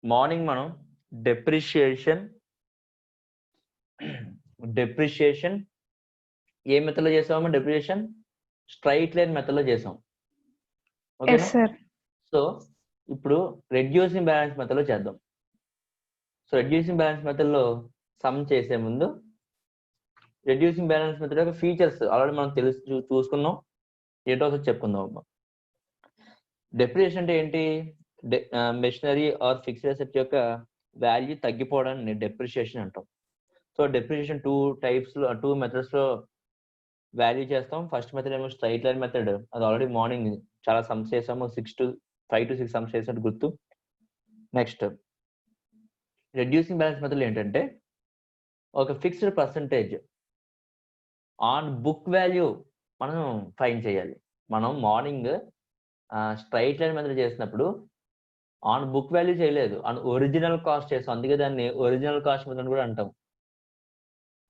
Morning మనం depreciation ఏ method లో చేసామో డెప్రిషియేషన్ స్ట్రైట్ లైన్ మెథడ్ లో చేసాం. Yes, ఓకేనా? sir. సో ఇప్పుడు రెడ్యూసింగ్ బ్యాలెన్స్ మెథడ్ లో చేద్దాం. సో రెడ్యూసింగ్ బ్యాలెన్స్ మెథడ్ లో సమ్ చేసే ముందు రెడ్యూసింగ్ బ్యాలెన్స్ మెథడ్ యొక్క ఫీచర్స్ ఆల్రెడీ మనం చూసుకున్నాం. ఏంటో ఒకసారి చెప్పుకుందాం అమ్మా. డెప్రిషియేషన్ అంటే ఏంటి? మెషినరీ ఆర్ ఫిక్స్డ్ అసెట్ యొక్క వాల్యూ తగ్గిపోవడాన్ని డెప్రిషియేషన్ అంటాం. సో డెప్రిషియేషన్ టూ మెథడ్స్ లో వాల్యూ చేస్తాం. ఫస్ట్ మెథడ్ ఏమో స్ట్రైట్ లైన్ మెథడ్, అది ఆల్రెడీ మార్నింగ్ చాలా సమ్స్ చేసాము, 5 to 6 సమ్స్ చేసినట్టు గుర్తు. నెక్స్ట్ రెడ్యూసింగ్ బ్యాలెన్స్ మెథడ్ ఏంటంటే ఒక fixed percentage on book value మనం ఫైండ్ చేయాలి. మనం మార్నింగ్ స్ట్రైట్ లైన్ మెథడ్ చేసినప్పుడు ఆన్ బుక్ వాల్యూ చేయలేదు, ఆన్ ఒరిజినల్ కాస్ట్ చేస్తాం. అందుకే దాన్ని ఒరిజినల్ కాస్ట్ మెథడ్ కూడా అంటాం.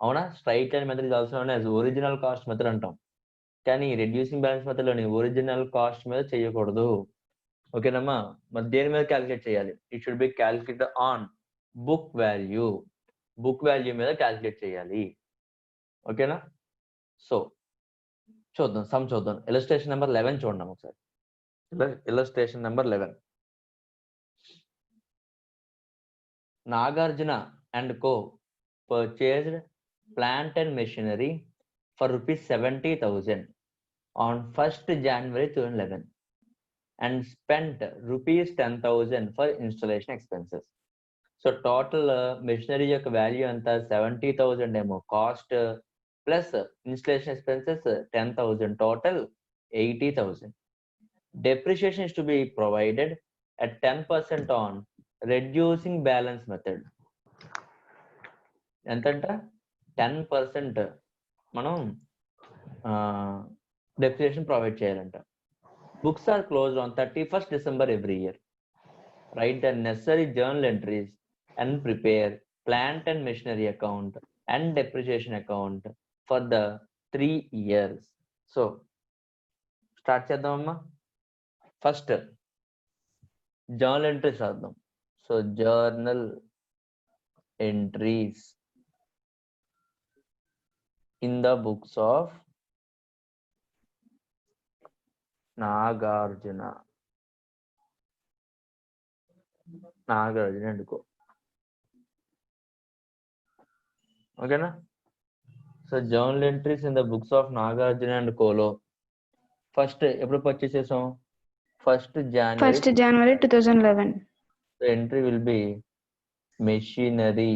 అవునా? Straight line method also known as original cost method అంటాం. కానీ రెడ్యూసింగ్ బ్యాలెన్స్ మెథడ్ లోని ఒరిజినల్ కాస్ట్ మీద చేయకూడదు. ఓకేనమ్మా? మరి దేని మీద క్యాలిక్యులేట్ చేయాలి? It should be calculated on book value. Book value మీద క్యాలిక్యులేట్ చేయాలి. ఓకేనా? సో చూద్దాం, సమ్ చూద్దాం. ఇలస్ట్రేషన్ నెంబర్ 11 చూడండి ఒకసారి. Illustration number 11. Nagarjuna and co purchased plant and machinery for ₹70,000 on 1st January 2011 and spent ₹10,000 for installation expenses. So total machinery యొక్క value ఎంత? 70,000 ఏమో cost, plus installation expenses 10,000, total 80,000. Depreciation is to be provided at 10% on reducing balance method. ఎంతంట? 10% మనం depreciation provide చేయాలంట. Books are closed on 31st December every year. Write the necessary journal entries and prepare plant and machinery account and depreciation account for the 3 years. So start చేద్దామమ్మా. First journal entries రాద్దాం. So journal entries in the books of Nagarjuna and Co. ఓకేనా? So journal entries in the books of Nagarjuna and కోలో first ఎప్పుడు purchase చేసాం? 1st January 2011. The entry will be machinery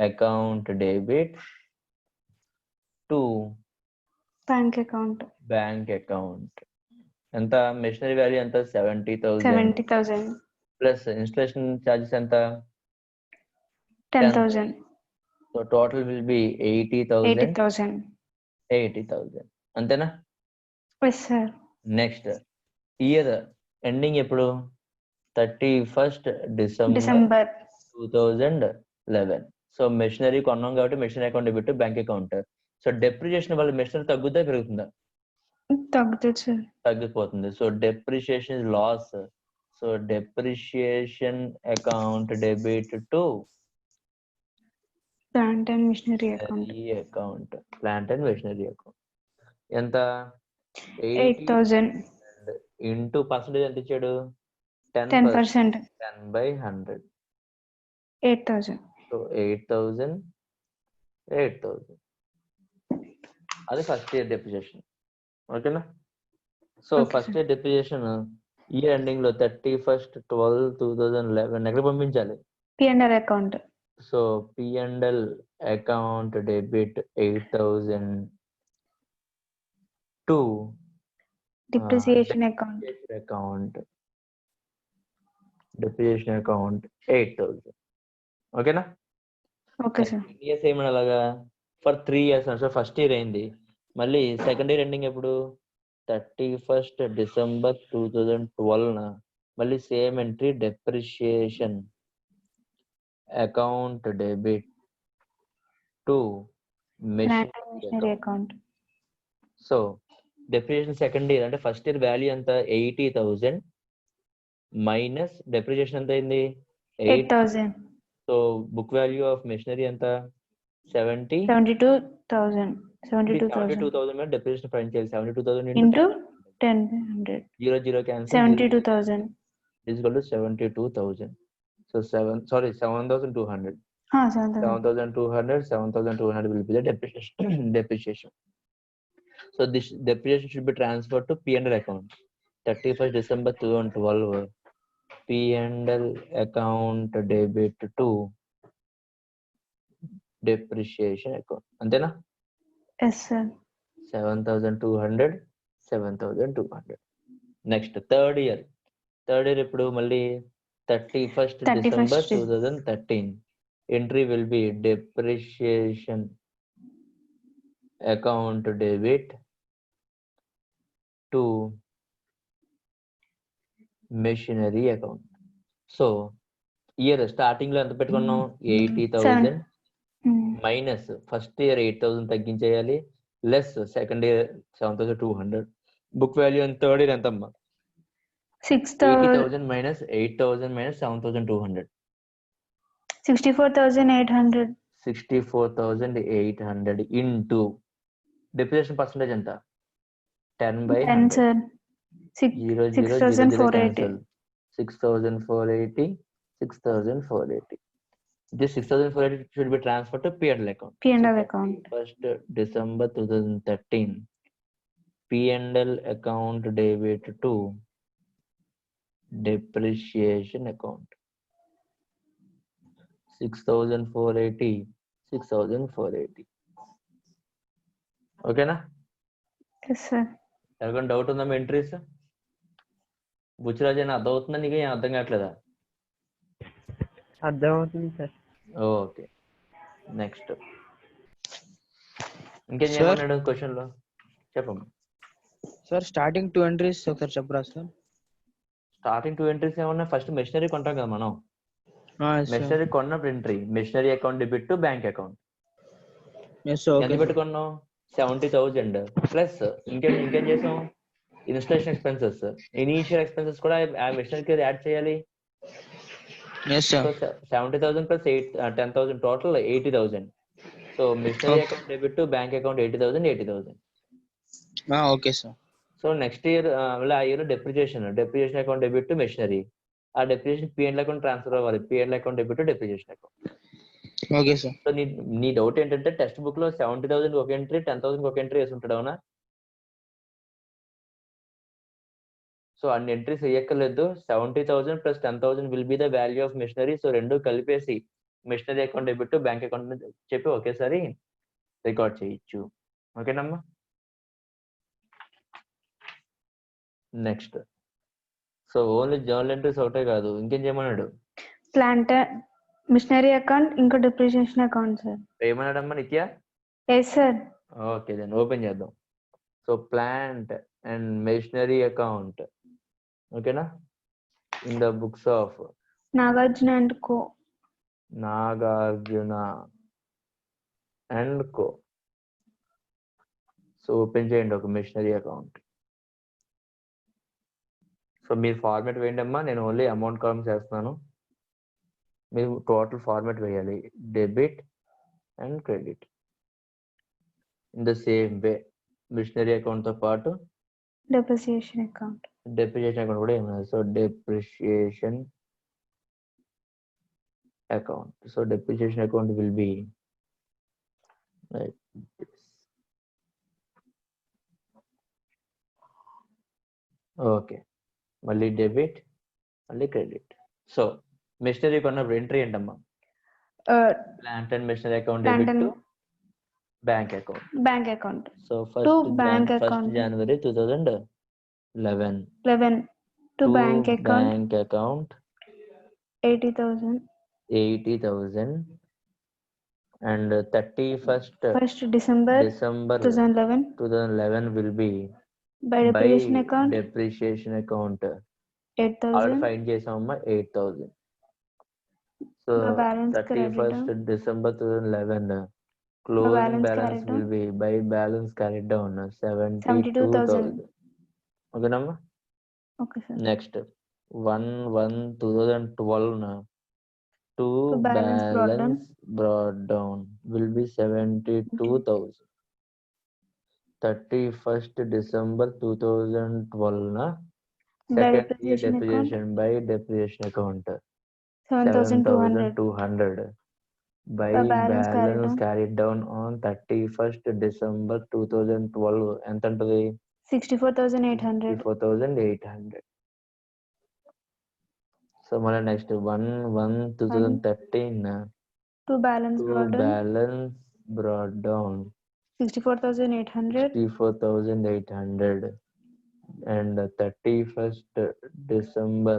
account debit to Bank account. ఎంత? Machinery value ఎంత? 70,000 plus installation charges ఎంత? 10,000. So total will be 80,000. అంతేనా? Yes, sir. Next year ending ఎప్పుడు? 31st December 2011. So machinery కొన్నాం కాబట్టి machinery account debit bank account. So depreciation వల్ల machinery తగ్గుతా పెరుగుతుందా? తగ్గుతుంది సార్. తగ్గిపోతుంది. So depreciation is loss. So depreciation account debit to plant and machinery account. Plant and machinery account ఎంత? 8,000 into percentage ఎంత ఇచ్చాడు? 10%. 10/100. 8,000. సో 8,000 అది ఫస్ట్ ఇయర్ డెప్రిషియేషన్. ఓకేనా? So first year depreciation year ending లో 31st 12/2011 ఎక్కడ పంపించాలి? P&L account. So P&L account debit 8,000 to depreciation account. Depreciation account 8,000. ఓకేనా? Okay sir. Years ఏమన్నా అలాగా for 3 years. So first year అయింది. మళ్ళీ సెకండ్ ఇయర్ ఎండింగ్ ఎప్పుడు? 31st December 2012. మళ్ళీ same entry depreciation account debit to machinery account. So depreciation second year అంటే first year value ఎంత? 80,000 minus depreciation ఎంత అయింది 8,000. So book value of machinery ఎంత 70 72,000. 72,000 72,000 మీద డెప్రిషియేషన్ ఫైండ్ చేయాలి 72,000 into 1000. 0 cancel 72,000. is equal to 72,000 so 7,200 7,000. 7,200 will be the depreciation so this depreciation should be transferred to P&L account 31st December 2012 P&L account debit to depreciation account అంతేనా Yes, sir. 7,200 next third year ఇప్పుడు మళ్ళీ 31st 31st December 2013 entry will be depreciation account debit to machinery account so year starting లో ఎంత పెట్టుకున్నాం 80,000 minus first year 8,000 తగ్గించేయాలి less second year 7,200 book value and third year ఎంత అమ్మా 80,000 minus 8,000 minus 7,200 64,800. 64,800 into depreciation percentage ఎంత 10/100 sir. 6,480 this 6,480 should be transferred to P&L account P&L account. First December 2013 P&L account debit to depreciation account 6,480 ఓకేనా Yes, sir. ఎవరికైనా doubt ఉందా entries Buchiraju అర్థం అవుతుందా నీకు ఏం అర్థం కావట్లేదా అర్థమవుతుంది సార్ ఓకే నెక్స్ట్ ఇంకేం చేయమన్నాడు క్వశ్చన్ లో చెప్పమ్మా సార్ స్టార్టింగ్ 2 ఎంట్రీస్ ఒకసారి చెప్పరా సార్ స్టార్టింగ్ 2 ఎంట్రీస్ ఏమన్నా ఫస్ట్ మెషినరీ కొంటాం కదా మనం మెషినరీ కొన్నప్పుడు entry machinery account debit to bank account ఎంత పెట్టుకున్నాం 70,000 ప్లస్ ఇంకేం చేసాం ఇన్స్టాలేషన్ ఎక్స్పెన్సెస్ ఇనీషియల్ ఎక్స్పెన్సెస్ కూడా ఆ మెషినరీకి యాడ్ చేయాలి 70,000 plus 10,000 total 80,000 so machinery account debit to bank account 80,000 okay sir so next year ఆ year depreciation account debit to machinery ఆ depreciation P&L account transfer అవ్వాలి P&L account debit to depreciation account okay sir so నీ doubt ఏంటంటే text book లో 70,000 ఒక entry 10,000 ఒక entry వేసి ఉంటాడు అవునా సో అన్ని ఎంట్రీస్ వేయక్కర్లేదు 70,000 plus 10,000 will be the value of machinery so రెండు కలిపేసి machinery account debit to bank account చెప్పి ఒకేసారి రికార్డ్ చేయొచ్చు ఓకేనమ్మా next so only journal entries ఒకటే కాదు ఇంకేం చేయమన్నాడు ప్లాంట్ మిషనరీ అకౌంట్ ఇంకా డిప్రిసియేషన్ అకౌంట్ సార్ ఏమన్నాడమ్మా Nitya yes sir okay then open చేద్దాం so plant and machinery account ఓకేనా in the books of Nagarjuna and Co so open చేయండి ఒక మెషినరీ అకౌంట్ సో మీరు ఫార్మాట్ వేయండి అమ్మా నేను ఓన్లీ అమౌంట్ కాలమ్స్ వేస్తున్నాను మీరు టోటల్ ఫార్మాట్ వేయాలి debit and credit in the same way machinery account తో పాటు డిప్రిసియేషన్ అకౌంట్ అకౌంట్ కూడా ఏమన్నా so depreciation account so depreciation account will be like this okay మళ్ళీ డెబిట్ మళ్ళీ క్రెడిట్ సో మెషినరీ కొన్నప్పుడు ఎంట్రీ ఏంటమ్మా plant and machinery account debit to bank account so first January 2011 to bank account 80,000 and 31st December 2011 will be by depreciation account 8,000 already find చేసామమ్మా 8,000 so 31st December 2011 closing balance will be by balance carried down 72,000 ఓకేనమ్మా okay sir next 1/1/2012 to To balance brought down. balance brought down will be 72,000. 31st December 2012 By second year depreciation account, depreciation by depreciation account 7,200. 7,200 by The balance carried balance on. carried down on 31st December 2012 ఎంత ఉంటుంది 64,800. 64,800. So మళ్ళీ next 1/1/2013 To balance to brought down. balance brought down 64,800. 64,800 and 31st December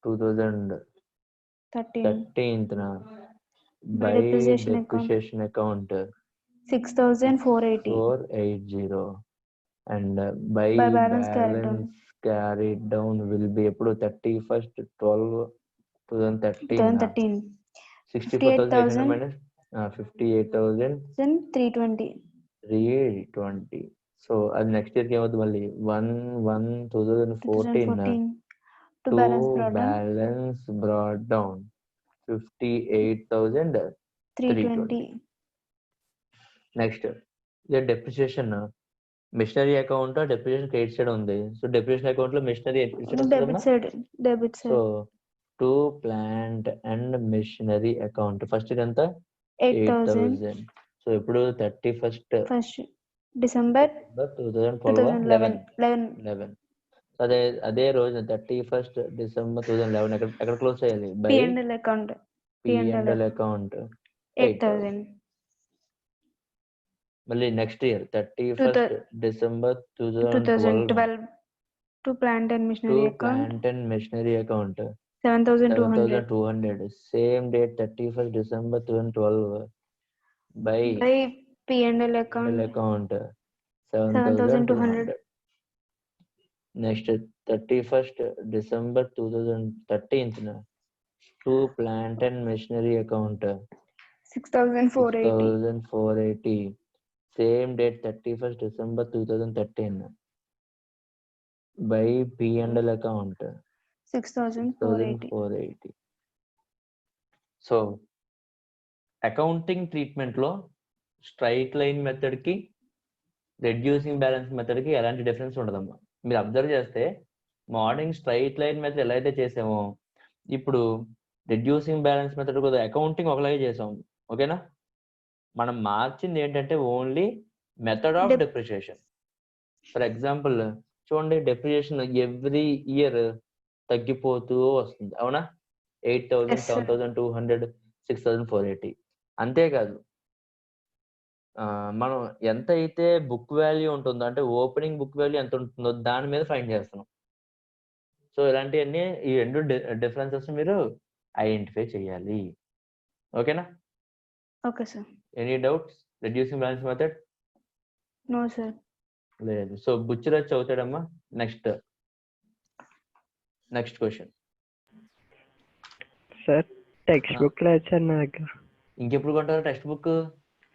2013 by depreciation account 6,480. 480 and by By balance carried down. carried down will be ఎప్పుడు 31st 12/2013 2013. 64,800 minus 58,320. 320. So అది next ఇయర్కి ఏమవుతుంది మళ్ళీ 1/1/2014 2014. To to balance brought down. balance brought down 58,320. 320. Next ఇదే depreciation machinery account depreciation credit side ఉంది. So depreciation account లో machinery Debit side. Debit so side. To plant and machinery account first ఇది ఎంత 8,000. 8,000. So ఇప్పుడు 31st First December 2011 2011. అదే రోజు 31st December 2011 ఎక్కడ close చేయాలి by P&L account. P&L account 8,000. మళ్ళీ next year 31st December 2012 2012. To plant and to machinery account. Plant and machinery account 7,200. 7,200 same date 31st December 2012 by By P&L account. Account 7,200. 7,200 next 31st December 2013 to plant and machinery account 6,480. 6,480 same date 31st December 2013 by P&L account 6,480. 480. So accounting treatment లో straight line method కి reducing balance method కి ఎలాంటి difference ఉండదమ్మా. మీరు observe చేస్తే morning straight line method ఎలా అయితే చేసామో ఇప్పుడు రెడ్యూసింగ్ బ్యాలెన్స్ మెథడ్ కూడా అకౌంటింగ్ ఒకలాగే చేసాం. ఓకేనా, మనం మార్చింది ఏంటంటే only method of depreciation. For example చూడండి, డెప్రిసియేషన్ ఎవ్రీ ఇయర్ తగ్గిపోతూ వస్తుంది, అవునా? 8,000, 7,200, 6,480. అంతేకాదు మనం ఎంత అయితే బుక్ వాల్యూ ఉంటుందో, అంటే ఓపెనింగ్ బుక్ వాల్యూ ఎంత ఉంటుందో దాని మీద ఫైండ్ చేస్తున్నాం. సో ఇలాంటివన్నీ ఈ రెండు డిఫరెన్సెస్ మీరు ఐడెంటిఫై చేయాలి. ఓకేనా? Okay, sir. Any doubts? Reducing balance method No, sir. లేదు. సో బుచ్చిరాజ్ చదువుతాడమ్మా. Next question. Sir text book లేదు సార్ నా దగ్గర. ఇంకెప్పుడు కొంటారు టెక్స్ట్ బుక్?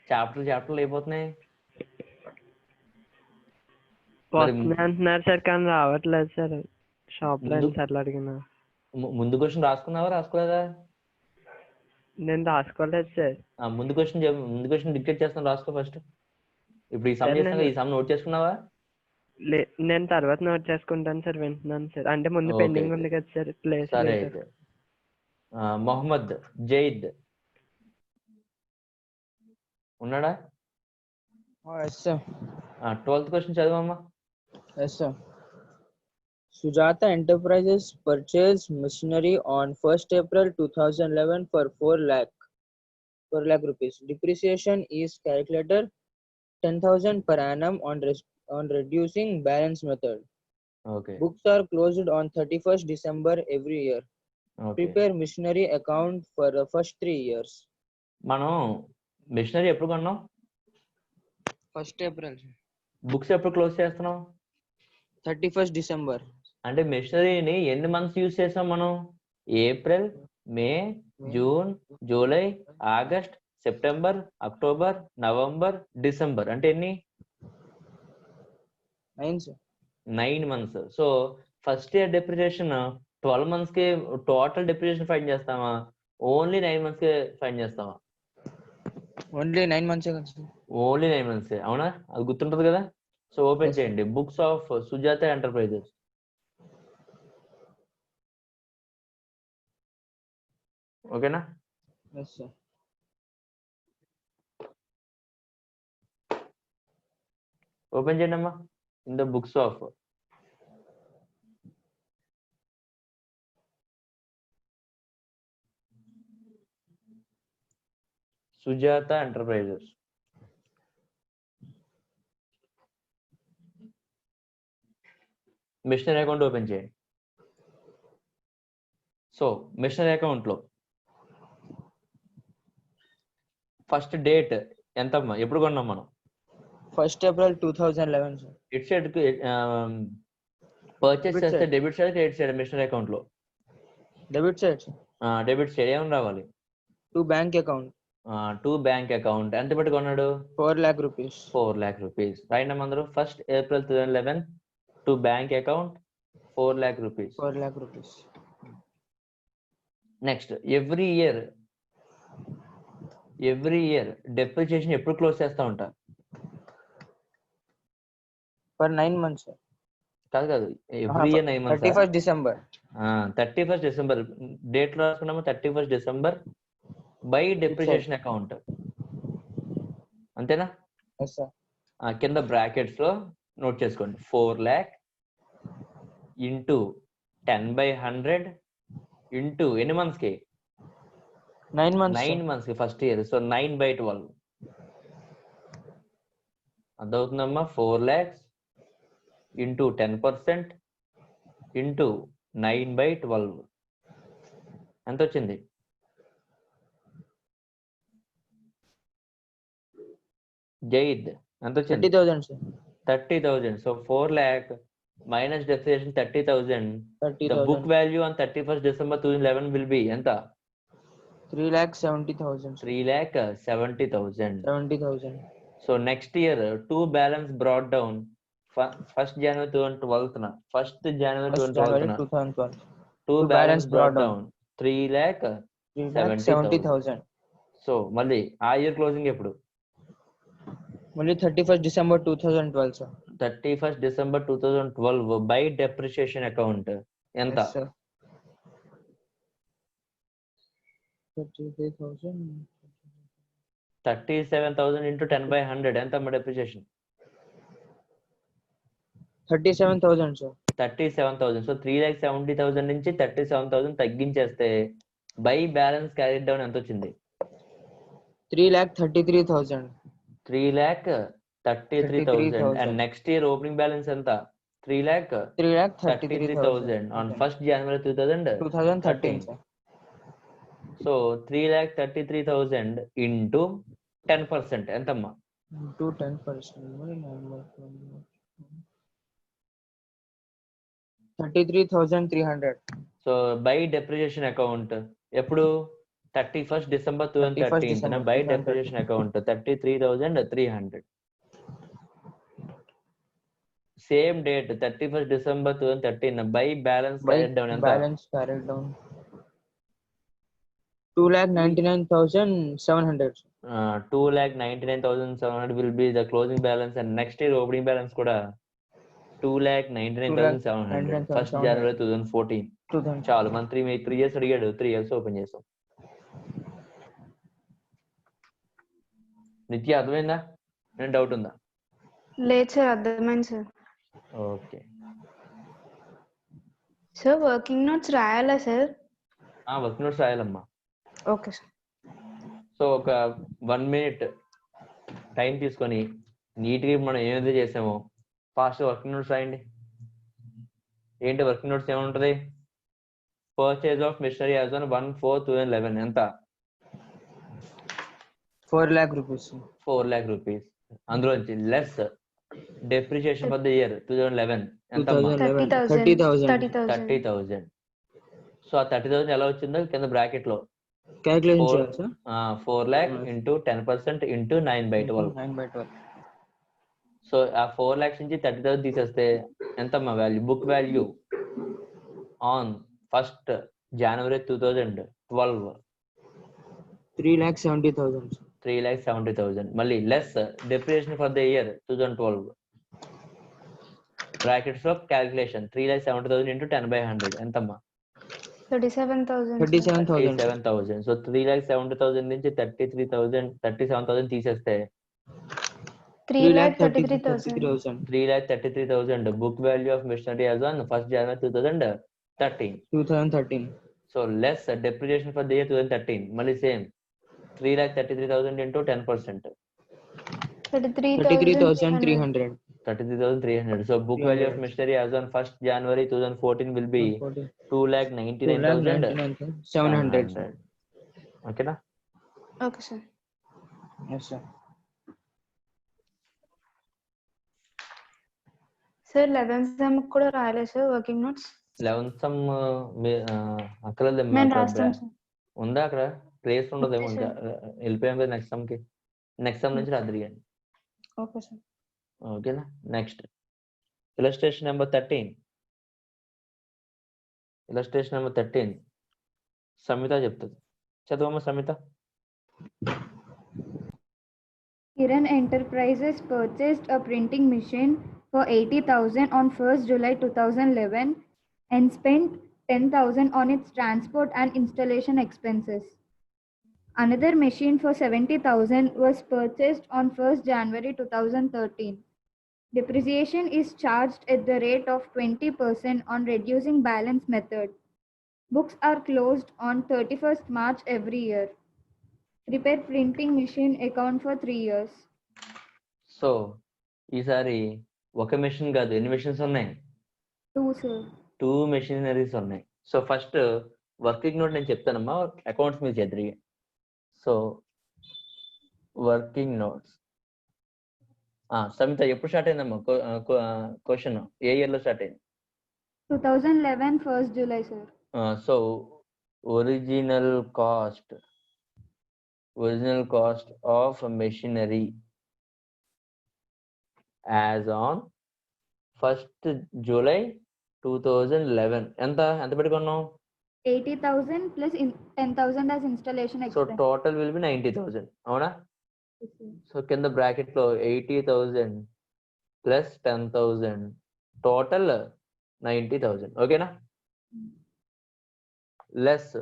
చాప్టర్లు అయిపోతున్నాయి. వస్తుంది అంటున్నారు సార్, కానీ రావట్లేదు సార్. షాప్ లో సార్లు అడిగినా. ముందు క్వశ్చన్ రాసుకోలేదా? నేను రాసుకోలేదు సార్. ముందు క్వశ్చన్ డిక్టేట్ చేస్తాను, రాసుకో ఫస్ట్. ఇప్పుడు ఈ సమ్ చేస్తాను, ఈ సమ్ నోట్ చేసుకున్నావా? నేను తర్వాత నోట్ చేసుకుంటాను సార్, వింటున్నాను సార్. అంటే ముందు పెండింగ్ ఉంది కదా సార్, ప్లేస్. సరే అయితే మొహమ్మద్ జైద్ ఉన్నాడా? 12th క్వశ్చన్ చదవమ్మా. Sujata Enterprises purchased machinery on 1st April 2011 for 4 lakh rupees. Depreciation is calculated 10,000 per annum on reducing balance method. Okay. Books are closed on 31st December every year. Okay. Prepare machinery account for the first 3 years. మనం machinery ఎప్పుడు కొన్నాం? 1st April. Books ఎప్పుడు close చేస్తున్నాం? 31st December. అంటే మిషనరీని ఎన్ని months use చేసాం మనం? April, May, June, July, August, September, October, November, December. అంటే ఎన్ని? 9 sir. 9 months. So first year depreciation 12 months కి టోటల్ డిప్రిసియేషన్ ఫైండ్ చేస్తామా, ఓన్లీ 9 months కి ఫైండ్ చేస్తామా? ఓన్లీ 9 months కదా సార్. ఓన్లీ 9 months, అవునా? అది గుర్తుంటది కదా. So open Yes, sir. చేయండి బుక్స్ ఆఫ్ సుజాత ఎంటర్ప్రైజెస్. ఓకేనా? Yes, sir. ఓపెన్ చేయండి అమ్మా. In the books of Sujata Enterprises. Machinery account open చేయండి. సో మిషనరీ అకౌంట్ లో ఫస్ట్ డేట్ ఎంతమ్మా, ఎప్పుడు కొన్నాం మనం? 1st April 2011 సార్. ఇట్ సైడ్ పర్చేస్ Debit చేస్తే side. Debit side credit side machinery account లో? Debit side sir. Debit side ఏమని రావాలి? To bank account. To bank account. ఎంత పెట్టి కొన్నాడు? 4 lakh rupees. 4 lakh rupees. రాయండి అందరూ. 1st April 2011 to bank account 4 lakh rupees. 4 lakh rupees. Next every year depreciation ఎప్పుడు close చేస్తా ఉంటా? For 9 months sir. కాదు every year 9 months. 31st December. 31st December date లో రాసుకున్నాము. 31st December by depreciation account, అంతేనా? Yes sir. కింద brackets లో note చేసుకోండి. 4 lakh into 10/100 into ఎన్ని మంత్స్ కి? 9 months. 9 months కి first year. So 9/12 అర్థవుతుందమ్మా. 4 lakhs into 10% into 9/12 ఎంత వచ్చింది? జైద్ ఎంత వచ్చింది? 30,000 sir. 30,000. So 4 lakh minus depreciation 30,000. The 30,000. book value on 31st December 2011 will be ఎంత? 3,70,000 sir. 3,70,000. 70,000. So next year two balance brought down 1st January 2012 na. 1st January 1st January 2012 na. 2012. Two balance brought down 3,70,000. 3,70,000. So మళ్ళీ ఆ year closing ఎప్పుడు? మళ్ళీ 31st December 2012 sir. 31st December 2012 by depreciation account ఎంత? Yes sir. 33,000. 37,000 into 10/100 ఎంత అమ్మ depreciation? 37,000 sir. 37,000. So 3,70,000 నుంచి 37,000 తగ్గించేస్తే by balance carried down ఎంత వచ్చింది? 3,33,000. 3,33,000. And next year opening balance ఎంత? 3,33,000 on 1st January 2013 sir. So 3,33,000 into 10% ఎంతమ్మా? Into 10%. 33,300. So by depreciation account ఎప్పుడు? 31st December 2013 by depreciation account 33,300. Same date 31st December 2013 by balance carried down ఎంత? Balance carried down 2,99,700. 2,99,700 will be the closing balance and next year opening balance కూడా 2,99,700. 1st January 2014. చాలు మన 3 years అడిగాడు, 3 years open చేసాం. నిత్య అర్థమైందా? నేను doubt ఉందా? లేదు సార్, అర్థమైంది sir. Okay sir working notes రాయాలా సార్? వర్క్ నోట్స్ రాయాలమ్మా. Okay sir. సో ఒక 1 minute టైం తీసుకొని నీట్గా మనం ఏమైతే చేసామో ఫాస్ట్ వర్కింగ్ నోట్స్ రాయండి. ఏంటి వర్కింగ్ నోట్స్ ఏముంటది? Purchase of machinery as on 1/4/2011 ఎంత? 4 lakh rupees. 4 lakh rupees. అందులోంచి less depreciation for the year 2011 ఎంత? 30,000. సో ఆ 30,000 ఎలా వచ్చిందో కింద బ్రాకెట్ లో Calculation చేయాలి sir. 4 lakh into 10% into 9/12. 9/12. So ఆ 4 lakhs నుంచి 30,000 తీసేస్తే ఎంతమ్మా value? Book value on first January 2012 3,70,000. 3,70,000. మళ్ళీ less depreciation for the year 2012 brackets లో క్యాలిక్యులేషన్ 3,70,000 ఇంటూ 10/100 ఎంతమ్మా? 37,000. 37,000. 37,000. సో 3,70,000 నుంచి 37,000 తీసేస్తే 3,33,000. 3,33,000 book value of machinery as on 1st January 2013. 2013. So less depreciation for the year 2013. మళ్ళీ same 3,33,000 into 10%. 33,300. 33,300. So book value of machinery as on 1st January 2014 will be 2,99,700. ఓకేనా? Okay, sir. Yes, sir. Sir, 11th sem కూడా రాయలేదు sir working notes. 11th sum అక్కడ మేము రాస్తాం sir. ఉందా అక్కడ place ఉండదేమో Okay, ఇంకా వెళ్ళిపోయాం కదా నెక్స్ట్ సమ్ కి. నెక్స్ట్ సమ్ నుంచి రాదు కానీ. Okay sir. ఓకేనా? Next illustration number 13. Illustration number 13 Samitha చెప్తుంది. చదవమ్మ Samitha. Kiran Enterprises purchased a printing machine for 80,000 on 1st July 2011 and spent 10,000 on its transport and installation expenses. Another machine for 70,000 was purchased on 1st January 2013. Depreciation is charged at the rate of 20% on reducing balance method. Books are closed on 31st March every year. Prepare printing machine account for 3 years. So ఈసారి ఒక machine కాదు, ఎన్ని machines ఉన్నాయి? 2, sir. 2 machineries ఉన్నాయి. So first working note నేను చెప్తానమ్మా, accounts మీద చేద్దరు. So working notes Samitha ఎప్పుడు స్టార్ట్ అయిందమ్మా క్వశ్చన్? ఏ ఇయర్ లో స్టార్ట్ అయింది? 2011 1st July, sir. So original cost of machinery as on 1st July 2011 ఎంత పెట్టుకున్నాం? 80,000 plus 10,000 as installation so expense. Total will B 90,000. అవునా? Yes, sir. సో కింద bracket లో 80,000 plus 10,000 total 90,000. ఓకేనా? Less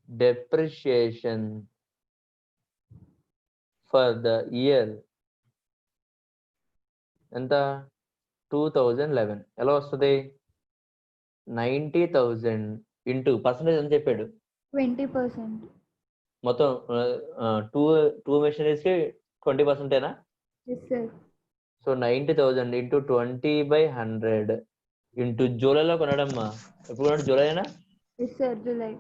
depreciation for the year ఎంత? 2011. ఎలా వస్తుంది? 90,000 into percentage అని చెప్పాడు. 20%. మొత్తం టూ మెషినరీస్ కి 20%. Yes, sir. So 90,000 into 20/100 into జూలైలో కొనడమ్మా. ఎప్పుడు కొన్నాడు? జూలైనా? Yes, sir. July.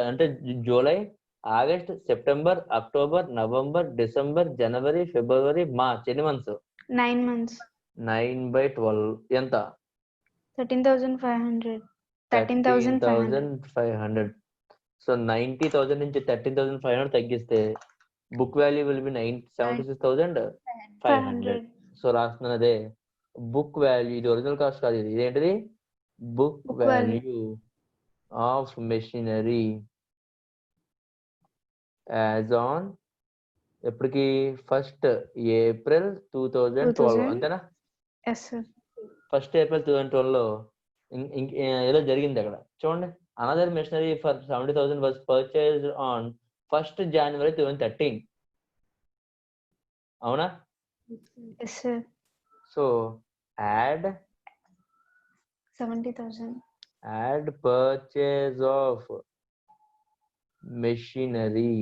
అంటే July, August, September, October, November, December, January, February, March. ఎన్ని మంత్స్? 9 months. 9/12 ఎంత? 13,500. 13,500. సో 90,000 నుంచి 13,500 తగ్గిస్తే book value will be 76,500. So రాస్తున్నాను అదే బుక్ వాల్యూ. ఇది ఒరిజినల్ కాస్ట్ కాదు, ఇది ఏంటిది? Book Book value. Value of machinery as on ఎప్పటికి? 1st April 2012. అంతేనా? Yes, sir. 1st April 2012 లో ఏదో జరిగింది అక్కడ చూడండి. Another machinery for 70,000 was purchased on 1st January 2013. అవునా? Yes, sir. So add 70,000. purchase of machinery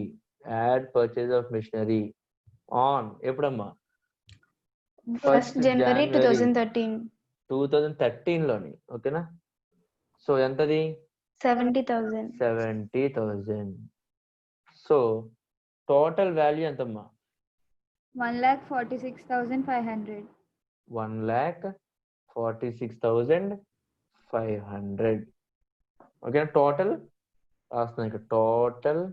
on ఎప్పుడమ్మా? 1st January 2013. 2013 లోని. ఓకేనా? సో ఎంతది? 70,000. 70,000. సో టోటల్ వాల్యూ ఎంతమ్మా? 1,46,500. 1,46,500. ఓకేనా? టోటల్ రాస్తున్నాను ఇక్కడ. Total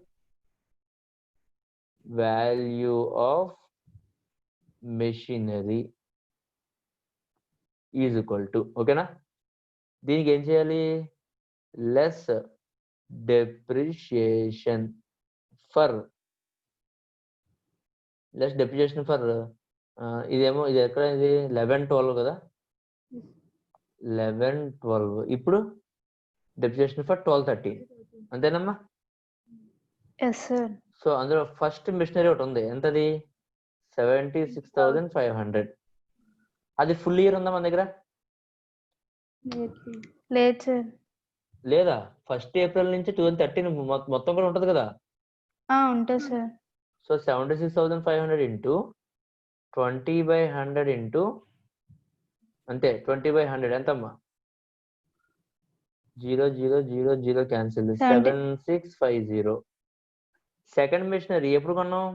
value of machinery is equal to, ఓకేనా, దీనికి ఏం చేయాలి? లెస్ డెప్రిషియేషన్ ఫర్ ఇదేమో ఇది ఎక్కడ, ఇది 11-12 కదా, 11-12. ఇప్పుడు డెప్రిషియేషన్ ఫర్ 12-13 అంతేనమ్మా? Yes sir. సో అందులో ఫస్ట్ మిషనరీ ఒకటి ఉంది, ఎంతది? 76,500. అది ఫుల్ ఇయర్ ఉందా మన దగ్గర? లేదు సార్. లేదా? 1st ఏప్రిల్ నుంచి 2013 మొత్తం కూడా ఉంటది కదా. ఉంటుంది సార్. సో 76,500 ఇంటూ 20/100 ఇంటూ అంతే 20/100 ఎంతమ్మా? 0 0 0 0 క్యాన్సిల్. 7650. సెకండ్ మిషనరీ ఎప్పుడు కొన్నాం?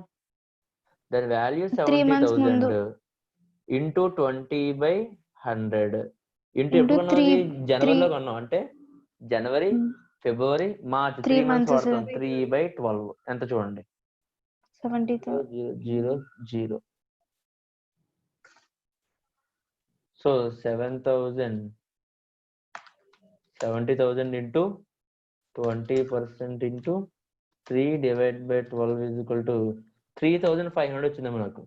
దాని వాల్యూ 70,000 ఇంటూ 20/100 ఇంటూ ఎప్పుడు కొన్నాం? అది జనవరిలో కొన్నాం, అంటే జనవరి, ఫిబ్రవరి, మార్చ్ 3 months వాడతాం. 3/12 ఎంత చూడండి? 70,000. So 70,000 into 20% into 3/12 is equal to 3,500 వచ్చిందమ్మా నాకు.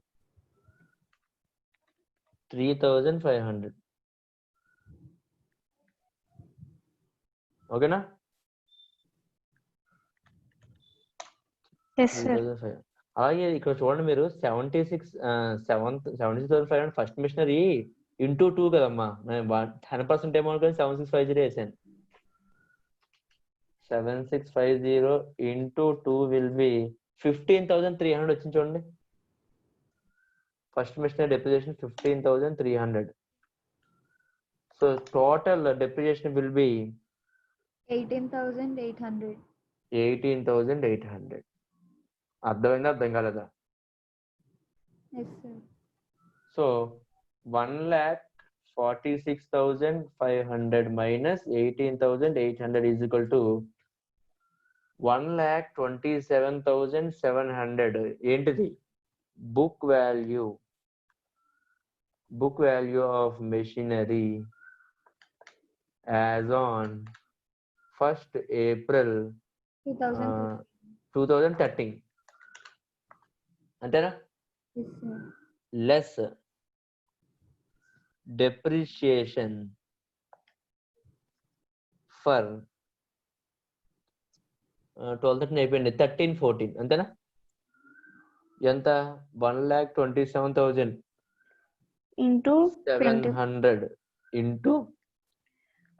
3,500. ఓకేనా? Yes sir. 3,500. అలాగే ఇక్కడ చూడండి మీరు 76,500 ఫస్ట్ మిషనరీ ఇంటూ 2 కదమ్మా. నేను 10% ఏమో అనుకోని 7650 వేసాను. 7650 ఇంటూ 2 విల్ బి 15,300 వచ్చింది చూడండి. First machinery depreciation 15,300. So total depreciation will be 18,800. 18,800. అర్థమైందా? అర్థం కాలేదా? Yes, sir. సో 1,46,500 minus 18,800 is equal to 1,27,700. ఏంటిది? Book value of machinery as on 1st April 2013. అంతేనా? Yes, sir. Less depreciation for 12-13 అయిపోయింది. 13-14 అంతేనా? ఎంత? 1,27,700 into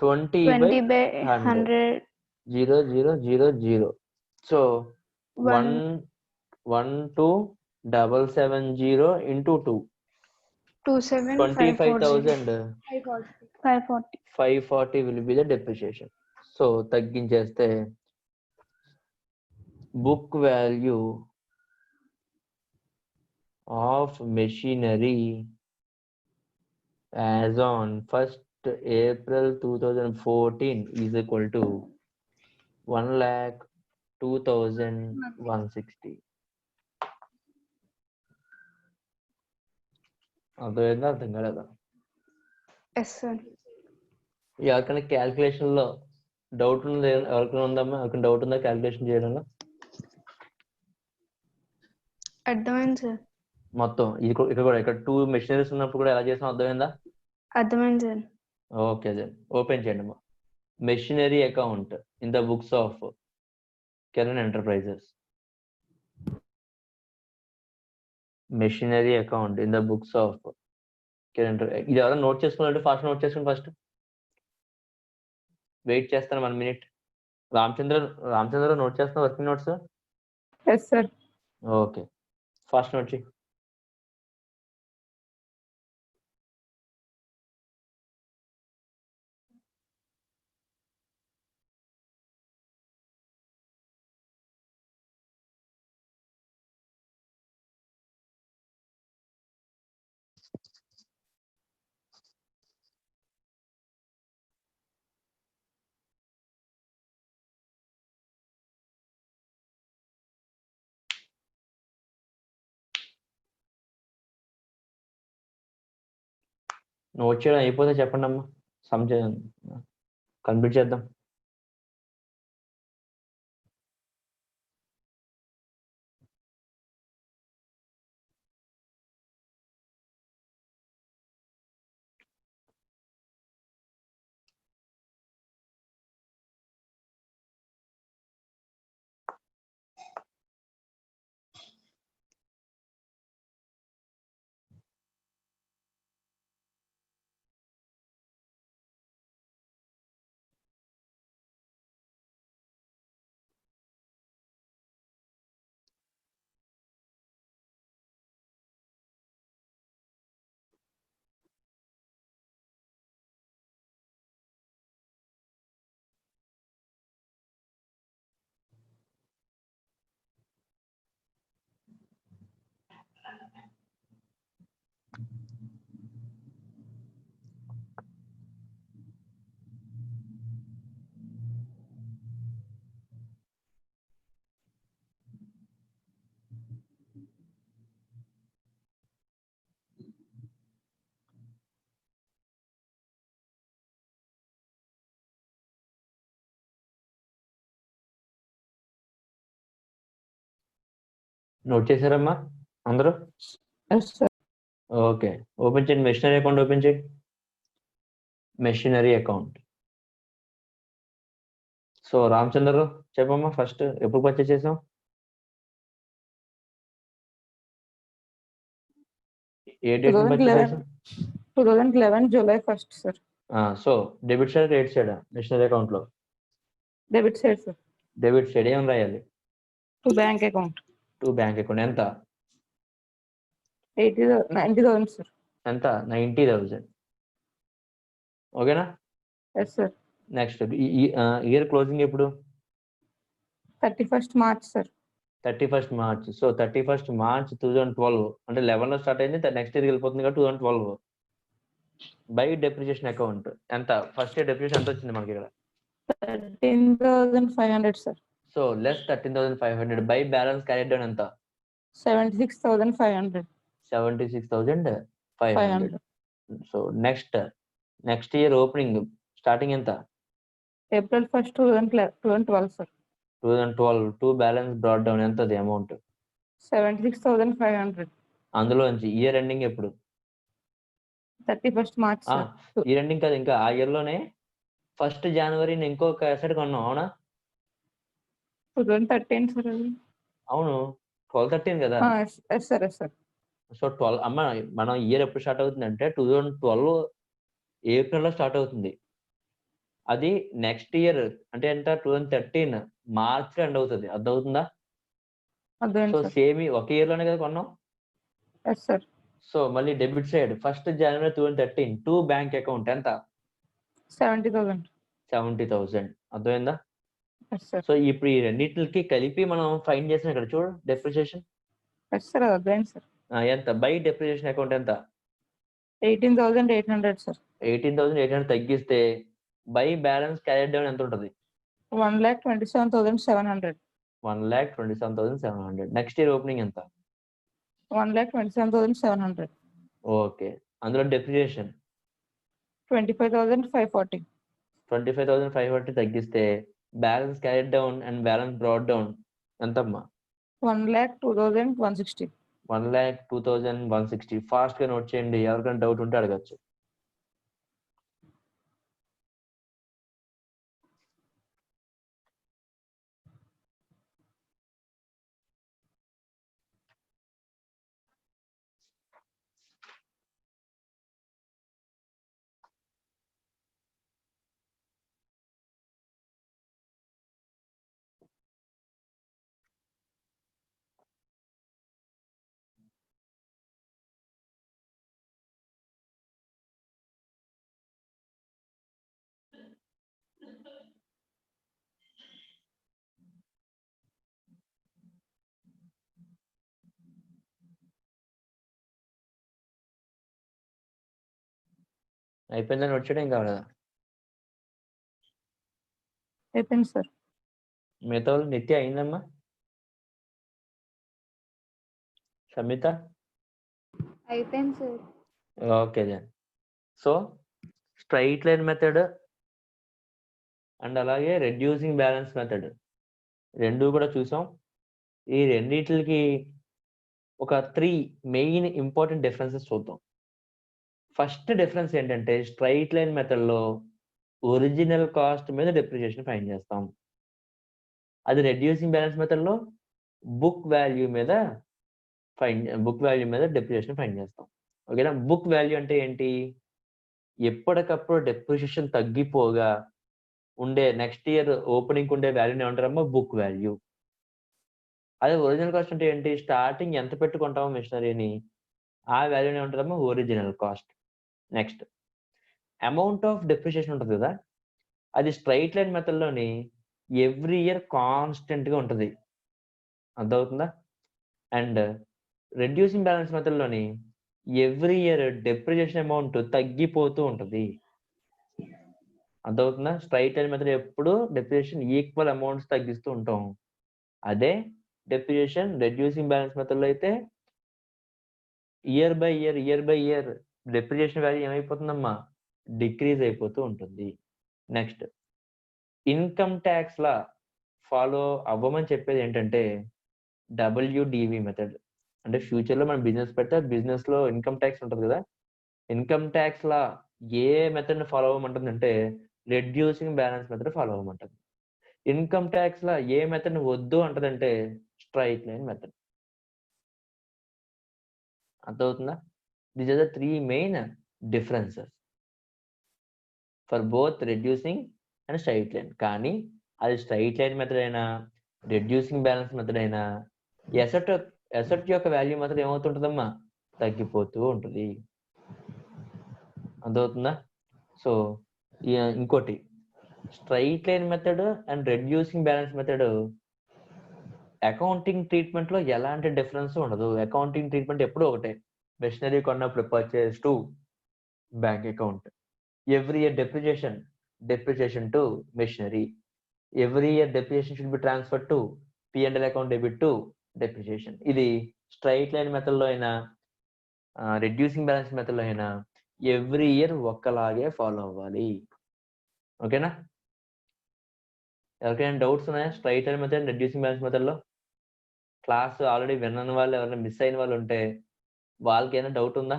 20/100 0 0 0 0. So 1,2,770 into 2 25,540 540 will be the depreciation. సో తగ్గించేస్తే book value of machinery as on 1st April 2014 is equal to 1,02,160. అర్థమైందా? అర్థం కాలేదా? Yes sir. ఎవరికైనా క్యాల్కులేషన్ లో డౌట్ ఉంది? ఎవరికైనా ఉందమ్మా? ఎవరికైనా డౌట్ ఉందా క్యాల్కులేషన్ చేయడంలో? అర్థమైంది సార్. మొత్తం ఇక్కడ కూడా ఇక్కడ 2 మెషినరీస్ ఉన్నప్పుడు కూడా ఎలా చేసాం అర్థమైందా? అర్థమైంది సార్. ఓకే దెన్ ఓపెన్ చేయండి అమ్మా. Machinery account in the books of Kiran enterprises. Machinery account in the books of Kiran. ఇది ఎవరైనా నోట్ చేసుకోవాలంటే ఫాస్ట్ నోట్ చేసుకోండి. ఫస్ట్ వెయిట్ చేస్తాను 1 minute. రామచంద్ర నోట్ చేస్తున్నా working notes? Yes sir. Okay fast note చేయి. Note చేయడం అయిపోతే చెప్పండి అమ్మా. సమ్ చేయండి. కంప్లీట్ చేద్దాం. నోట్ చేశారమ్మా అందరూ? ఓకే, ఓపెన్ చేయండి. మెషినరీ అకౌంట్ ఓపెన్ చేయండి. Machinery account. సో రామచంద్ర చెప్పమ్మా, ఫస్ట్ ఎప్పుడు పర్చేస్ చేసాం? ఏ date 2011 July 1st, sir. So debit side credit side machinery account లో? Debit side, sir. Debit side ఏం రాయాలి? To bank account. To bank account. ఎంత? 90,000, sir. ఎంత? 90,000. ఓకేనా? Yes, sir. Next year closing ఎప్పుడు? 31st March, sir. 31st March. సో 31st March 2012 అంటే 11 లో స్టార్ట్ అయింది, నెక్స్ట్ ఇయర్ వెళ్ళిపోతుంది కదా 2012. బై డెప్రిసియేషన్ అకౌంట్ ఎంత? ఫస్ట్ ఇయర్ డెప్రిసియేషన్ ఎంత వచ్చింది మనకి ఇక్కడ? 13,500, sir. So less 13,500 by balance carry down ఎంత? 76,500. 76,500. So next year opening starting ఎంత? April 1st, 2012, sir. 2012 to balance broad down ఎంత అది అమౌంట్? 76,500. అందులోంచి ఇయర్ ఎండింగ్ ఎప్పుడు? 31st March, sir. Year ending కాదు, ఇంకా ఆ ఇయర్ లోనే 1st January ఇంకొక అసెట్ కొన్నాం, అవునా? 2013, sir. అవును, 12-13 కదా. Yes, sir. Yes, sir. So 12 అమ్మ, మనం ఇయర్ ఎప్పుడు స్టార్ట్ అవుతుంది అంటే 2012 ఏప్రిల్ లో స్టార్ట్ అవుతుంది. అది నెక్స్ట్ ఇయర్ అంటే ఎంత? 2013 మార్చ్ లో ఎండ్ అవుతుంది. అర్థమవుతుందా? సో సేమ్ ఒక ఇయర్ లోనే కదా కొన్నాం. Yes, sir. సో మళ్ళీ debit side 1st January 2013 to bank account ఎంత? 70,000. 70,000. అర్థమైందా? Yes, sir. సో ఇప్పుడు ఈ రెండింటికి కలిపి మనం ఫైండ్ చేసిన ఇక్కడ చూడు depreciation. Yes, sir. Again, sir. ఎంత? బై డెప్రిసియేషన్ అకౌంట్ ఎంత? 18,800, sir. 18,800 తగ్గిస్తే బై బ్యాలెన్స్ క్యారీ డౌన్ ఎంత ఉంటుంది? 1,27,700. 1,27,700. నెక్స్ట్ ఇయర్ ఓపెనింగ్ ఎంత? 1,27,700. ఓకే, అందులో డెప్రిసియేషన్ 25,540. 25,540 తగ్గిస్తే balance carry down and balance broad down ఎంతమ్మా? 1,02,160. 1,02,160. ఫాస్ట్ గా నోట్ చేయండి, ఎవరికైనా డౌట్ ఉంటే అడగచ్చు. అయిపోయిందని నోట్ చేయడం కావాలా? అయిపోయింది, సార్. మిగతా వాళ్ళు నిత్య అయిందమ్మా? సమిత? అయిపోయింది sir. Okay then. So straight line method and అలాగే రెడ్యూసింగ్ బ్యాలెన్స్ మెథడ్, రెండు కూడా చూసాం. ఈ రెండిటికి ఒక 3 మెయిన్ ఇంపార్టెంట్ డిఫరెన్సెస్ చూద్దాం. ఫస్ట్ డిఫరెన్స్ ఏంటంటే స్ట్రైట్ లైన్ మెథడ్లో ఒరిజినల్ కాస్ట్ మీద డెప్రిసియేషన్ ఫైండ్ చేస్తాం. అది రెడ్యూసింగ్ బ్యాలెన్స్ మెథడ్లో బుక్ వాల్యూ మీద డెప్రిసియేషన్ ఫైండ్ చేస్తాం. ఓకేనా? బుక్ వాల్యూ అంటే ఏంటి? ఎప్పటికప్పుడు డెప్రిసియేషన్ తగ్గిపోగా ఉండే నెక్స్ట్ ఇయర్ ఓపెనింగ్ ఉండే వాల్యూని ఏమంటారమ్మా? Book value. అదే ఒరిజినల్ కాస్ట్ అంటే ఏంటి? స్టార్టింగ్ ఎంత పెట్టుకుంటామో మిషనరీని ఆ వాల్యూని ఏమంటారమ్మా? Original cost. Next amount of depreciation ఉంటుంది కదా, అది స్ట్రైట్ లైన్ మెథడ్లోని ఎవ్రీ ఇయర్ కాన్స్టెంట్గా ఉంటుంది. అర్థమవుతుందా? అండ్ రెడ్యూసింగ్ బ్యాలెన్స్ మెథడ్లోని ఎవ్రీ ఇయర్ డెప్రిసియేషన్ అమౌంట్ తగ్గిపోతూ ఉంటుంది. అర్థమవుతుందా? స్ట్రైట్ లైన్ మెథడ్ ఎప్పుడు డెప్రిసియేషన్ ఈక్వల్ అమౌంట్స్ తగ్గిస్తూ ఉంటాం. అదే డెప్రిసియేషన్ రెడ్యూసింగ్ బ్యాలెన్స్ మెథడ్లో అయితే year by year depreciation value ఏమైపోతుందమ్మా? డిక్రీజ్ అయిపోతూ ఉంటుంది. Next income tax law follow అవ్వమని చెప్పేది ఏంటంటే WDV మెథడ్. అంటే ఫ్యూచర్లో మనం బిజినెస్ పెడితే బిజినెస్లో ఇన్కమ్ ట్యాక్స్ ఉంటుంది కదా, ఇన్కమ్ ట్యాక్స్ లా ఏ మెథడ్ని ఫాలో అవ్వమంటుంది అంటే రెడ్యూసింగ్ బ్యాలెన్స్ మెథడ్ ఫాలో అవ్వమంటుంది. ఇన్కమ్ ట్యాక్స్ లా ఏ మెథడ్ని వద్దు అంటదంటే స్ట్రైట్ లైన్ మెథడ్. అర్థమవుతుందా? These are the 3 main differences for both reducing and straight line. కానీ అది స్ట్రైట్ లైన్ మెథడ్ అయినా రెడ్యూసింగ్ బ్యాలెన్స్ మెథడ్ అయినా ఎసెట్ యొక్క వాల్యూ మాత్రం ఏమవుతుంటుందమ్మా? తగ్గిపోతూ ఉంటుంది. అర్థమవుతుందా? సో ఇంకోటి straight line method and reducing balance method accounting treatment లో ఎలాంటి డిఫరెన్స్ ఉండదు. అకౌంటింగ్ ట్రీట్మెంట్ ఎప్పుడు ఒకటే. మెషినరీ కొన్నప్పుడు purchase to bank account, every year depreciation to machinery, every year depreciation should be transferred to P&L account, debit to depreciation. ఇది straight line method లో అయినా reducing balance method లో అయినా every year ఒక్కలాగే follow అవ్వాలి. ఓకేనా? ఎవరికైనా డౌట్స్ ఉన్నాయా straight line method reducing balance method లో? క్లాస్ ఆల్రెడీ విన్న వాళ్ళు ఎవరైనా మిస్ అయిన వాళ్ళు ఉంటే వాళ్ళకి ఏమైనా డౌట్ ఉందా?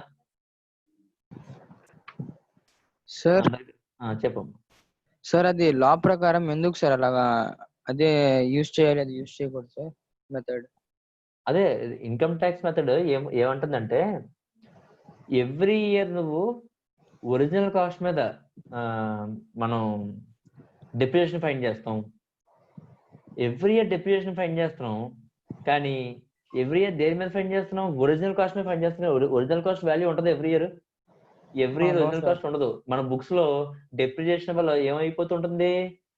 సార్ చెప్పమ్మా. సార్ అది లా ప్రకారం ఎందుకు సార్ అలాగా అదే యూజ్ చేయాలి, అది యూజ్ చేయకూడదు సార్ మెథడ్? అదే ఇన్కమ్ ట్యాక్స్ మెథడ్ ఏమంటుందంటే ఎవ్రీ ఇయర్ నువ్వు ఒరిజినల్ కాస్ట్ మీద మనం డెప్రిసియేషన్ ఫైండ్ చేస్తాం. ఎవ్రీ ఇయర్ డెప్రిసియేషన్ ఫైండ్ చేస్తున్నాం, కానీ ఎవ్రీ ఇయర్ దేని మీద ఫైండ్ చేస్తున్నాం? ఒరిజినల్ కాస్ట్ మీద ఫైండ్ చేస్తున్నాం. ఒరిజినల్ కాస్ట్ వాల్యూ ఉంటుంది ఎవ్రీ ఇయర్ ఒరిజినల్ కాస్ట్ ఉండదు. మన బుక్స్ లో డెప్రిసియేషన్ వల్ల ఏమైపోతుంటుంది?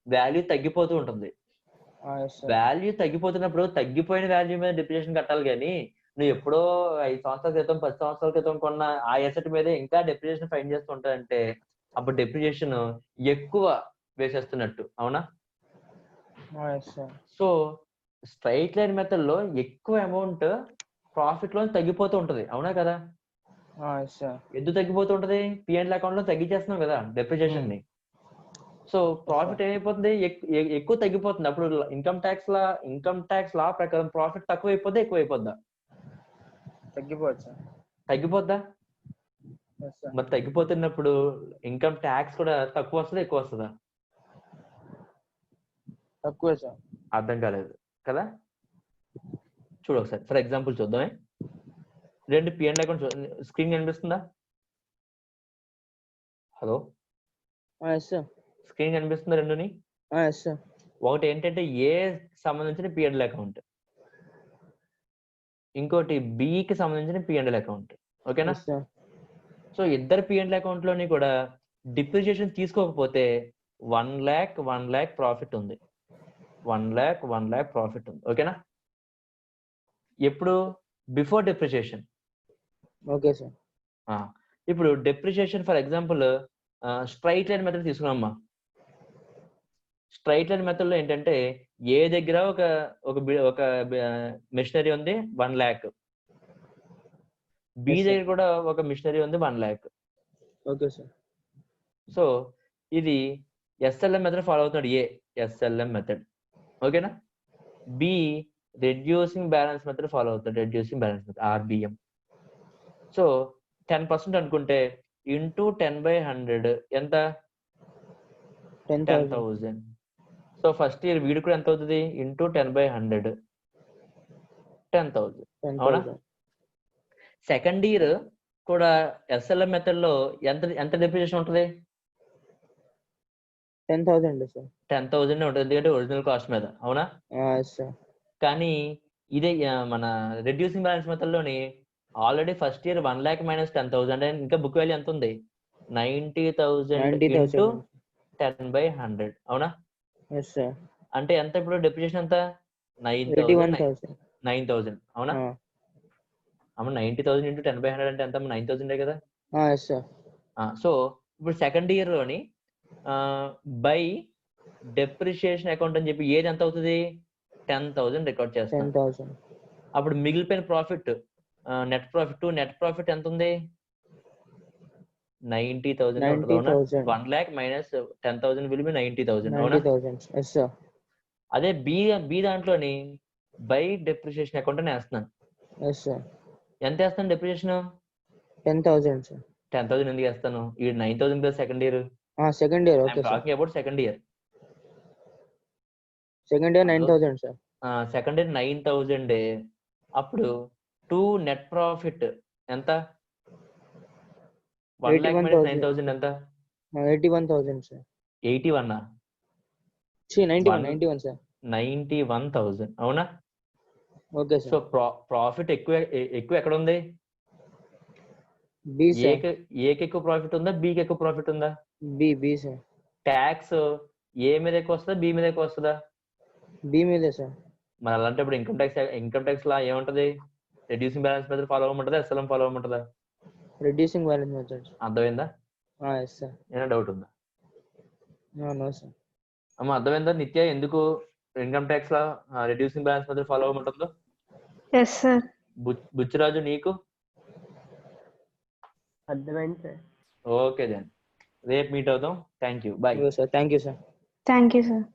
వాల్యూ తగ్గిపోతూ ఉంటుంది. వాల్యూ తగ్గిపోతున్నప్పుడు తగ్గిపోయిన వాల్యూ మీద డెప్రిసియేషన్ కట్టాలి, కానీ నువ్వు ఎప్పుడో 5 సంవత్సరాల క్రితం 10 సంవత్సరాల క్రితం కొన్న ఆ ఎసెట్ మీద ఇంకా డెప్రిసియేషన్ ఫైండ్ చేస్తుంటారంటే అప్పుడు డెప్రిసియేషన్ ఎక్కువ వేసేస్తున్నట్టు. అవునా? సో స్ట్రైట్ లైన్ మెథడ్ లో ఎక్కువ అమౌంట్ ప్రాఫిట్ లో తగ్గిపోతూ ఉంటది. అవునా కదా? ఎందుకు తగ్గిపోతూ ఉంటది? P&L అకౌంట్ లో తగ్గించేస్తున్నాం కదా డెప్రిసియేషన్ ని. సో ప్రాఫిట్ ఏమైపోతుంది? ఎక్కువ తగ్గిపోతుంది. అప్పుడు ఇన్కమ్ ట్యాక్స్ లా ప్రకారం ప్రాఫిట్ తక్కువ అయిపోద్దా ఎక్కువ అయిపోద్దా? తగ్గిపోద్దా? మరి తగ్గిపోతున్నప్పుడు ఇన్కమ్ ట్యాక్స్ కూడా తక్కువ వస్తుందా ఎక్కువ వస్తుందా? తక్కువ సార్. అర్థం కాలేదు కదా? చూడు ఒకసారి ఫర్ ఎగ్జాంపుల్ చూద్దామే. 2 P&L అకౌంట్ స్క్రీన్ కనిపిస్తుందా? హలో, స్క్రీన్ కనిపిస్తుందా? రెండుని. ఒకటి ఏంటంటే ఏ సంబంధించిన P&L అకౌంట్, ఇంకోటి బికి సంబంధించిన P&L అకౌంట్. ఓకేనా? సో ఇద్దరు P&L అకౌంట్ లోని కూడా డిప్రిసియేషన్ తీసుకోకపోతే 1 lakh ప్రాఫిట్ ఉంది. 1 lakh ప్రాఫిట్ ఉంది. ఓకేనా? ఎప్పుడు? Before depreciation. Okay sir. ఇప్పుడు depreciation for example straight line method తీసుకున్నామ్మా. స్ట్రైట్ లైన్ మెథడ్ లో ఏంటంటే ఏ దగ్గర ఒక మిషనరీ ఉంది 1 lakh, బి దగ్గర కూడా ఒక మిషనరీ ఉంది 1 lakh. Okay sir. సో ఇది ఎస్ఎల్ఎం మెథడ్ ఫాలో అవుతున్నాడు ఏ, ఎస్ఎల్ఎం మెథడ్. ఓకేనా. B reducing balance method follow అవుతాడు, reducing balance method RBM. So 10% అనుకుంటే ఇంటూ 10/100 ఎంత? 10,000. సో ఫస్ట్ ఇయర్ వీడి కూడా ఎంత అవుతుంది? ఇంటూ 10/100 10,000. అవునా? సెకండ్ ఇయర్ కూడా ఎస్ఎల్ఎం మెథడ్ లో ఎంత ఎంత డిప్రిసియేషన్ ఉంటుంది? 10,000 సార్. 10,000 ఉంటుంది, ఎందుకంటే ఒరిజినల్ కాస్ట్ మీద. అవునా? సార్. కానీ ఇదే మన రెడ్యూసింగ్ బ్యాలెన్స్ మెథడ్ లోని already first year 1 lakh minus 10,000 అంటే ఇంకా బుక్ వాల్యూ ఎంత ఉంది? 90,000 ఇంటూ 10/100. అవునా? సార్. అంటే ఎంత ఇప్పుడు డెప్రిసియేషన్ ఎంత? 9,000. అవునా? అమ్మ 90,000 ఇంటూ 10/100 అంటే ఎంత? 9,000 కదా. సార్. సో ఇప్పుడు సెకండ్ ఇయర్ లోని బై డెప్రిసియేషన్ అకౌంట్ అని చెప్పి ఏది ఎంత అవుతుంది? 10,000 రికార్డ్ చేస్తాం. 10,000. అప్పుడు మిగిలిపోయిన ప్రాఫిట్ నెట్ ప్రాఫిట్ ఎంత ఉంది? 90,000 ఉంటుంది. అవునా? 1 lakh మైనస్ 10,000 విల్ బి 90,000. అవునా? 90,000. సార్. అదే బి దాంట్లోని బై డెప్రిసియేషన్ అకౌంట్ అని వేస్తున్నాను. సార్. ఎంత వేస్తాను డెప్రిసియేషన్? 10,000 సార్. 10,000 ఎందుకు వేస్తాను? ఈ 9,000 plus second year. Second year. Okay sir. Talking about second year. Second year 9,000 sir. Second year 9,000. అప్పుడు 2 నెట్ ప్రాఫిట్ ఎంత? 1 lakh మైనస్ 9,000 ఎంత? 81,000 సార్. 81. 91 సార్. 91,000. అవునా? Okay so sir. ప్రాఫిట్ ఎక్కువ ఎక్కడ ఉంది? B sir. ఏకి ఎక్కువ ప్రాఫిట్ ఉందా, బికి ఎక్కువ ప్రాఫిట్ ఉందా? B sir. ట్యాక్స్ ఏ మీద ఎక్కువ వస్తుందా, బి మీద ఎక్కువ వస్తుందా? బి మీదే సార్. మరి అలాంటి ఇప్పుడు ఇన్కమ్ ట్యాక్స్ లా ఏముంటది? రెడ్యూసింగ్ బ్యాలెన్స్ మెథడ్ ఫాలో అవ్వమంటుందా, ఎస్ఎల్ఎం ఫాలో అవ్వమంటుందా? Reducing balance method. అర్థమైందా? సార్. ఏమైనా డౌట్ ఉందా? No sir. అమ్మ అర్థమైందా నిత్య ఎందుకు income tax law reducing balance method follow అవ్వమంటుందో? Yes sir. బుచ్చిరాజు నీకు అర్థమైంది సార్. ఓకే దెన్ రేపు మీట్ అవుతాం. Thank you. Bye. Sir. Thank you sir. Thank you sir.